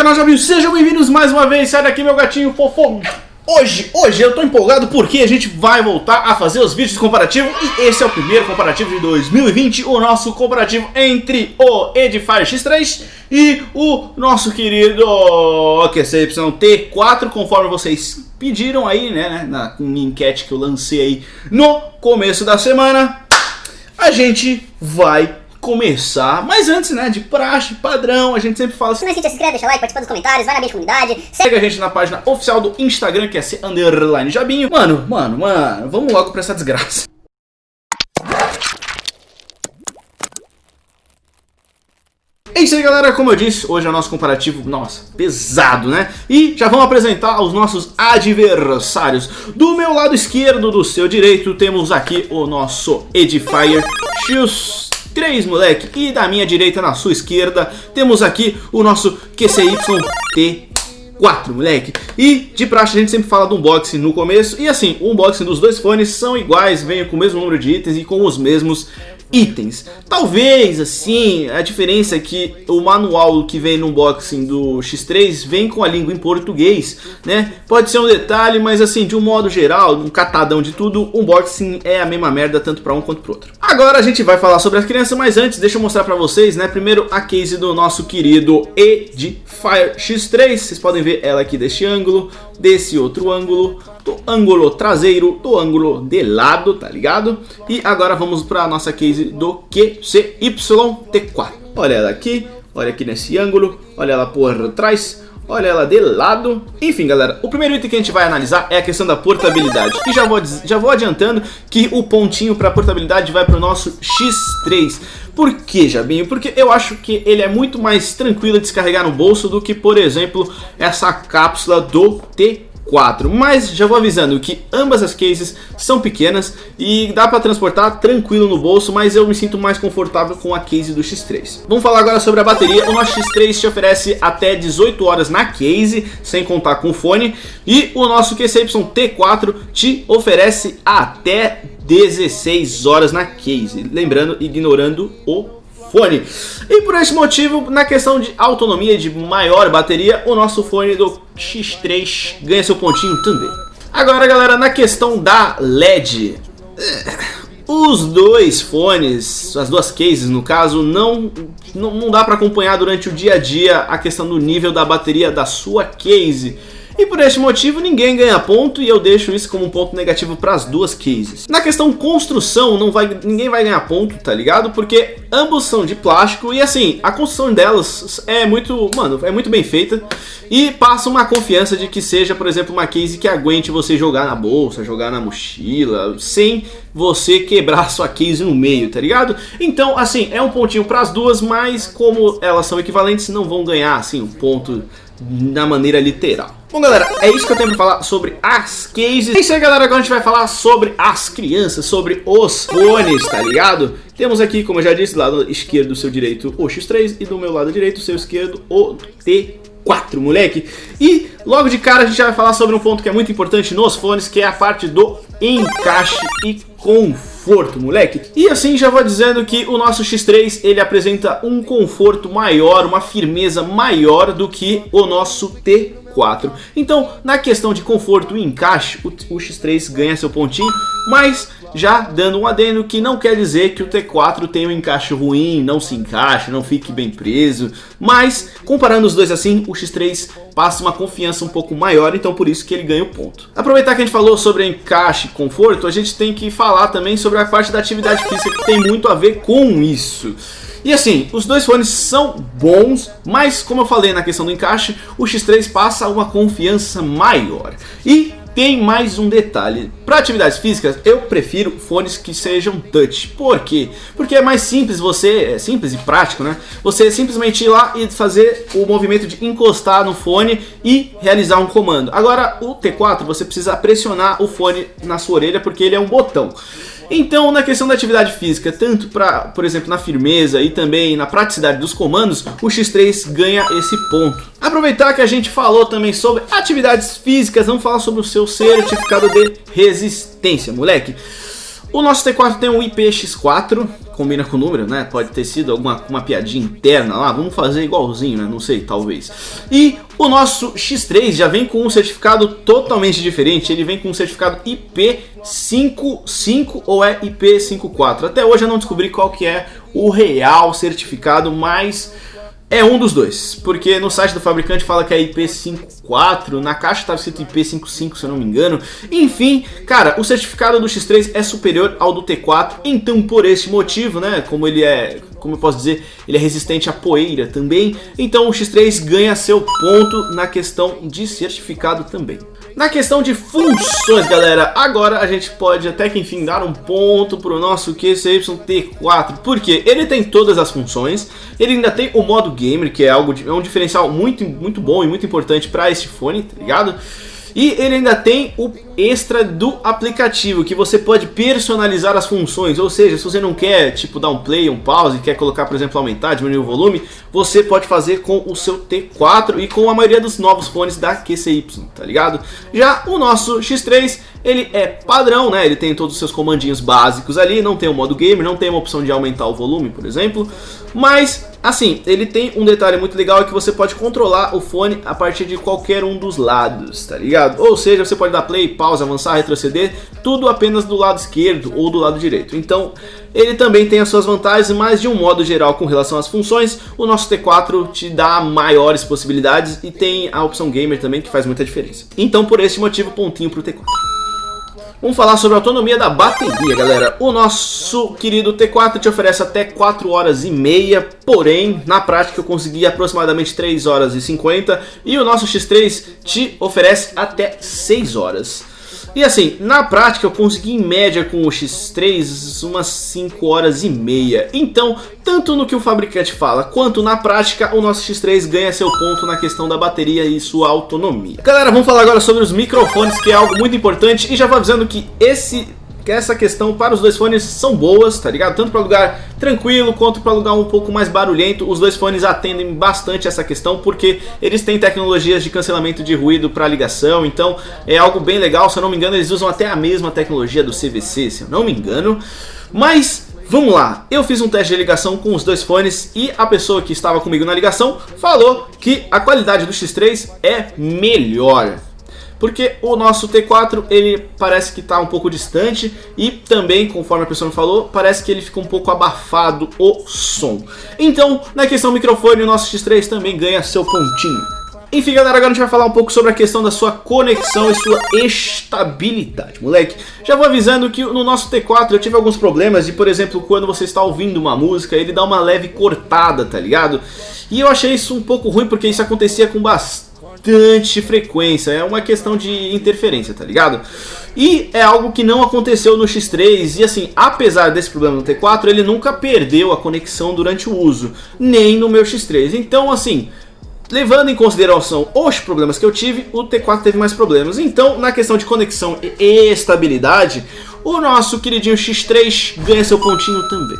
canal Jabinho, sejam bem-vindos mais uma vez. Sai daqui, meu gatinho fofo. Hoje eu tô empolgado porque a gente vai voltar a fazer os vídeos comparativos. E esse é o primeiro comparativo de 2020. O nosso comparativo entre o Edifier X3 e o nosso querido QCY T4, conforme vocês pediram aí, né, na enquete que eu lancei aí no começo da semana. A gente vai começar, mas antes, né, de praxe, padrão, a gente sempre fala assim: se não é inscrito, se inscreve, deixa like, participa dos comentários, vai na comunidade, segue a gente na página oficial do Instagram, que é _Jabinho. Mano, vamos logo pra essa desgraça. É isso aí, galera, como eu disse, hoje é o nosso comparativo, nossa, pesado, né? E já vamos apresentar os nossos adversários. Do meu lado esquerdo, do seu direito, temos aqui o nosso Edifier X3, moleque. E da minha direita, na sua esquerda, temos aqui o nosso QCY T4, moleque. E de praxe a gente sempre fala do unboxing no começo. E assim, o unboxing dos dois fones são iguais, vem com o mesmo número de itens e com os mesmos itens. Talvez, assim, a diferença é que o manual que vem no unboxing do X3 vem com a língua em português, né? Pode ser um detalhe, mas assim, de um modo geral, um catadão de tudo, o unboxing é a mesma merda tanto para um quanto para outro. Agora a gente vai falar sobre as crianças, mas antes deixa eu mostrar para vocês, né? Primeiro a case do nosso querido Edifier X3. Vocês podem ver ela aqui deste ângulo, desse outro ângulo, do ângulo traseiro, do ângulo de lado, tá ligado? E agora vamos para a nossa case do QCY T4. Olha ela aqui, olha aqui nesse ângulo, olha ela por trás, olha ela de lado. Enfim, galera, o primeiro item que a gente vai analisar é a questão da portabilidade. E já vou adiantando que o pontinho para portabilidade vai para o nosso X3. Por que, Jabinho? Porque eu acho que ele é muito mais tranquilo de descarregar no bolso do que, por exemplo, essa cápsula do T4. Mas já vou avisando que ambas as cases são pequenas e dá para transportar tranquilo no bolso, mas eu me sinto mais confortável com a case do X3. Vamos falar agora sobre a bateria. O nosso X3 te oferece até 18 horas na case, sem contar com o fone, e o nosso QCY T4 te oferece até 16 horas na case, lembrando, ignorando o fone. E por esse motivo, na questão de autonomia e de maior bateria, o nosso fone do X3 ganha seu pontinho também. Agora, galera, na questão da LED, os dois fones, as duas cases no caso, não dá para acompanhar durante o dia a dia a questão do nível da bateria da sua case. E por este motivo ninguém ganha ponto e eu deixo isso como um ponto negativo para as duas cases. Na questão construção, ninguém vai ganhar ponto, tá ligado? Porque ambos são de plástico e assim, a construção delas é muito bem feita e passa uma confiança de que seja, por exemplo, uma case que aguente você jogar na bolsa, jogar na mochila, sem você quebrar sua case no meio, tá ligado? Então, assim, é um pontinho para as duas, mas como elas são equivalentes, não vão ganhar, assim, um ponto na maneira literal. Bom, galera, é isso que eu tenho pra falar sobre as cases. É isso aí, galera, agora a gente vai falar sobre as crianças, sobre os fones, tá ligado? Temos aqui, como eu já disse, do lado esquerdo do seu direito o X3 e do meu lado direito, do seu esquerdo, o T4, moleque. E logo de cara a gente já vai falar sobre um ponto que é muito importante nos fones, que é a parte do encaixe e conforto, moleque. E assim já vou dizendo que o nosso X3 ele apresenta um conforto maior, uma firmeza maior do que o nosso T4. Então, na questão de conforto e encaixe, o X3 ganha seu pontinho, mas já dando um adendo que não quer dizer que o T4 tenha um encaixe ruim, não se encaixe, não fique bem preso, mas comparando os dois assim, o X3 passa uma confiança um pouco maior, então por isso que ele ganha o ponto. Aproveitar que a gente falou sobre encaixe e conforto, a gente tem que falar também sobre a parte da atividade física, que tem muito a ver com isso. E assim, os dois fones são bons, mas como eu falei na questão do encaixe, o X3 passa uma confiança maior. E tem mais um detalhe: para atividades físicas eu prefiro fones que sejam touch. Por quê? Porque é mais simples, é simples e prático, né? Você simplesmente ir lá e fazer o movimento de encostar no fone e realizar um comando. Agora o T4 você precisa pressionar o fone na sua orelha porque ele é um botão. Então, na questão da atividade física, tanto para, por exemplo, na firmeza e também na praticidade dos comandos, o X3 ganha esse ponto. Aproveitar que a gente falou também sobre atividades físicas, vamos falar sobre o seu certificado de resistência, moleque. O nosso T4 tem um IPX4, combina com o número, né? Pode ter sido uma piadinha interna lá, vamos fazer igualzinho, né? Não sei, talvez. E o nosso X3 já vem com um certificado totalmente diferente, ele vem com um certificado IP55 ou é IP54. Até hoje eu não descobri qual que é o real certificado, mas é um dos dois, porque no site do fabricante fala que é IP54, na caixa estava escrito IP55 se eu não me engano. Enfim, cara, o certificado do X3 é superior ao do T4, então por esse motivo, né, como ele é, como eu posso dizer, ele é resistente à poeira também, então o X3 ganha seu ponto na questão de certificado também. Na questão de funções, galera, agora a gente pode até que enfim dar um ponto para o nosso QCY T4, porque ele tem todas as funções, ele ainda tem o modo gamer, que é um diferencial muito bom e muito importante para este fone, tá ligado? E ele ainda tem o extra do aplicativo, que você pode personalizar as funções, ou seja, se você não quer tipo dar um play, um pause, quer colocar, por exemplo, aumentar, diminuir o volume, você pode fazer com o seu T4 e com a maioria dos novos fones da QCY, tá ligado? Já o nosso X3, ele é padrão, né? Ele tem todos os seus comandinhos básicos ali, não tem o modo gamer, não tem uma opção de aumentar o volume, por exemplo, mas assim, ele tem um detalhe muito legal, é que você pode controlar o fone a partir de qualquer um dos lados, tá ligado? Ou seja, você pode dar play, pause, avançar, retroceder, tudo apenas do lado esquerdo ou do lado direito. Então, ele também tem as suas vantagens, mas de um modo geral com relação às funções, o nosso T4 te dá maiores possibilidades e tem a opção gamer também, que faz muita diferença. Então, por esse motivo, pontinho pro T4. Vamos falar sobre a autonomia da bateria, galera. O nosso querido T4 te oferece até 4 horas e meia, porém, na prática eu consegui aproximadamente 3 horas e 50, e o nosso X3 te oferece até 6 horas. E assim, na prática eu consegui em média com o X3 umas 5 horas e meia. Então, tanto no que o fabricante fala, quanto na prática, o nosso X3 ganha seu ponto na questão da bateria e sua autonomia. Galera, vamos falar agora sobre os microfones, que é algo muito importante. E já vou avisando que essa questão para os dois fones são boas, tá ligado? Tanto para lugar tranquilo quanto para lugar um pouco mais barulhento. Os dois fones atendem bastante essa questão, porque eles têm tecnologias de cancelamento de ruído para ligação, então é algo bem legal. Se eu não me engano, eles usam até a mesma tecnologia do CVC, se eu não me engano. Mas vamos lá, eu fiz um teste de ligação com os dois fones e a pessoa que estava comigo na ligação falou que a qualidade do X3 é melhor. Porque o nosso T4, ele parece que está um pouco distante e também, conforme a pessoa me falou, parece que ele fica um pouco abafado o som. Então, na questão microfone, o nosso X3 também ganha seu pontinho. Enfim, galera, agora a gente vai falar um pouco sobre a questão da sua conexão e sua estabilidade, moleque. Já vou avisando que no nosso T4 eu tive alguns problemas de, por exemplo, quando você está ouvindo uma música, ele dá uma leve cortada, tá ligado? E eu achei isso um pouco ruim, porque isso acontecia com bastante frequência, é uma questão de interferência, tá ligado? E é algo que não aconteceu no X3, e assim, apesar desse problema no T4, ele nunca perdeu a conexão durante o uso, nem no meu X3. Então, assim, levando em consideração os problemas que eu tive, o T4 teve mais problemas. Então, na questão de conexão e estabilidade, o nosso queridinho X3 ganha seu pontinho também.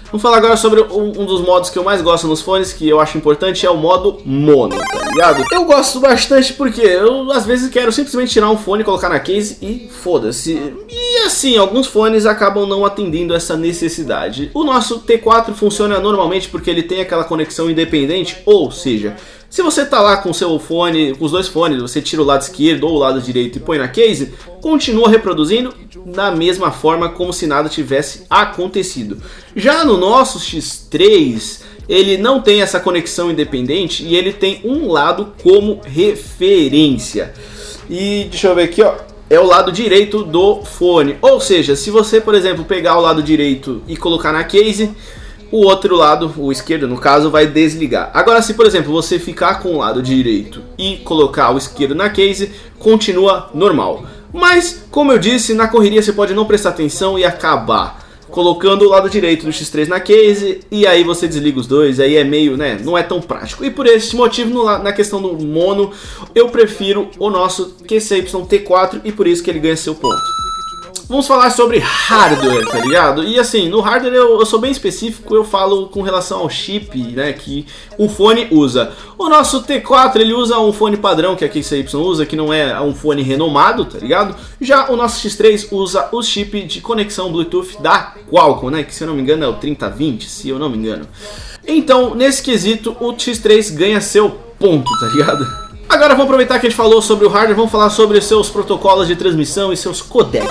Vamos falar agora sobre um dos modos que eu mais gosto nos fones, que eu acho importante, é o modo mono, tá ligado? Eu gosto bastante porque eu às vezes quero simplesmente tirar um fone, colocar na case e foda-se. E assim, alguns fones acabam não atendendo essa necessidade. O nosso T4 funciona normalmente porque ele tem aquela conexão independente, ou seja, se você tá lá com o seu fone, com os dois fones, você tira o lado esquerdo ou o lado direito e põe na case, continua reproduzindo da mesma forma como se nada tivesse acontecido. Já no nosso X3, ele não tem essa conexão independente e ele tem um lado como referência. E deixa eu ver aqui, ó, é o lado direito do fone. Ou seja, se você, por exemplo, pegar o lado direito e colocar na case, o outro lado, o esquerdo no caso, vai desligar. Agora, se por exemplo você ficar com o lado direito e colocar o esquerdo na case, continua normal. Mas, como eu disse, na correria você pode não prestar atenção e acabar colocando o lado direito do X3 na case, e aí você desliga os dois, aí é meio, né, não é tão prático. E por esse motivo, na questão do mono, eu prefiro o nosso QCY T4 e por isso que ele ganha seu ponto. vamos falar sobre hardware, tá ligado? E assim, no hardware eu sou bem específico, eu falo com relação ao chip, né, que o fone usa. O nosso T4, ele usa um fone padrão que a KCY usa, que não é um fone renomado, tá ligado? Já o nosso X3 usa o chip de conexão Bluetooth da Qualcomm, né, que se eu não me engano é o 3020, se eu não me engano. Então, nesse quesito, o X3 ganha seu ponto, tá ligado? Agora vamos aproveitar que a gente falou sobre o hardware, vamos falar sobre seus protocolos de transmissão e seus codecs.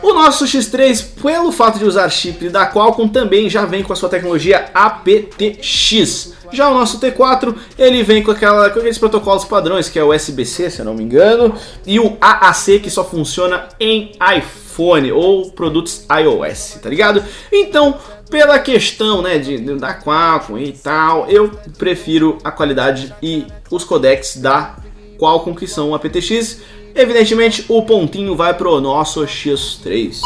O nosso X3, pelo fato de usar chip da Qualcomm, também já vem com a sua tecnologia aptX. Já o nosso T4, ele vem com aqueles protocolos padrões, que é o USB-C, se eu não me engano, e o AAC, que só funciona em iPhone ou produtos iOS, tá ligado? Então, pela questão, né, da Qualcomm e tal, eu prefiro a qualidade e os codecs da Qualcomm, que são o aptX. Evidentemente, o pontinho vai pro nosso X3.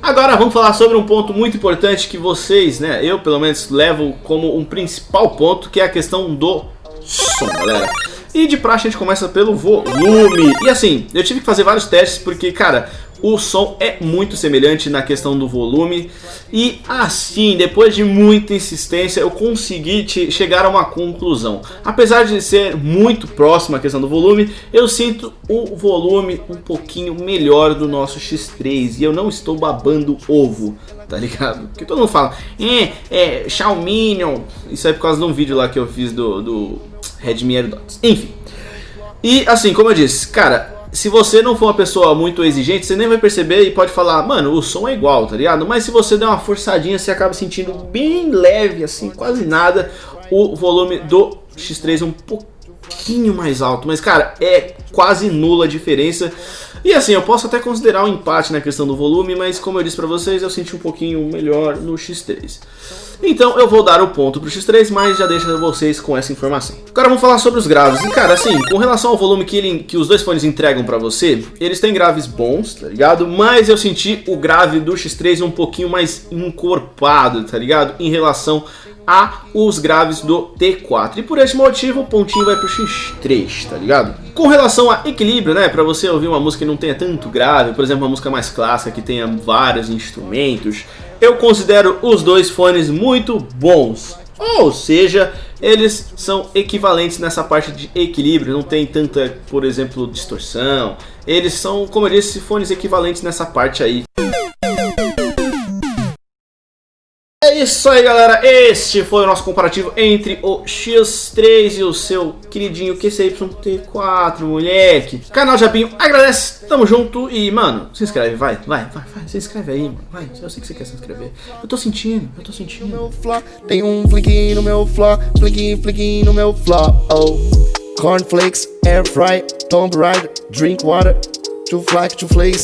Agora vamos falar sobre um ponto muito importante que vocês, né, eu pelo menos levo como um principal ponto, que é a questão do som, galera. E de praxe a gente começa pelo volume. E assim, eu tive que fazer vários testes porque, cara, o som é muito semelhante na questão do volume. E assim, depois de muita insistência, eu consegui chegar a uma conclusão. Apesar de ser muito próximo à questão do volume, eu sinto o volume um pouquinho melhor do nosso X3. E eu não estou babando ovo, tá ligado? Porque todo mundo fala, Xiaomi. Isso é por causa de um vídeo lá que eu fiz do Redmi AirDots. Enfim. E assim, como eu disse, cara, se você não for uma pessoa muito exigente, você nem vai perceber e pode falar, mano, o som é igual, tá ligado? Mas se você der uma forçadinha, você acaba sentindo bem leve, assim, quase nada, o volume do X3 um pouquinho mais alto. Mas, cara, é quase nula a diferença. E assim, eu posso até considerar um empate na questão do volume, mas como eu disse pra vocês, eu senti um pouquinho melhor no X3. Então eu vou dar o ponto pro X3, mas já deixo vocês com essa informação. Agora vamos falar sobre os graves. E cara, assim, com relação ao volume que os dois fones entregam pra você, eles têm graves bons, tá ligado? Mas eu senti o grave do X3 um pouquinho mais encorpado, tá ligado? Em relação a os graves do T4. E por esse motivo o pontinho vai pro X3, tá ligado? Com relação a equilíbrio, né, pra você ouvir uma música que não tenha tanto grave, por exemplo, uma música mais clássica que tenha vários instrumentos, eu considero os dois fones muito bons. Ou seja, eles são equivalentes nessa parte de equilíbrio, não tem tanta, por exemplo, distorção. Eles são, como eu disse, fones equivalentes nessa parte aí. É isso aí, galera, este foi o nosso comparativo entre o X3 e o seu queridinho QCY-T4, moleque. Canal Japinho agradece, tamo junto e, mano, se inscreve, vai, se inscreve aí, mano, vai, eu sei que você quer se inscrever. Eu tô sentindo. Tem um flick no meu flá, flick no meu flá, oh. Cornflakes, air fry, tomb ride, drink water, to flakes.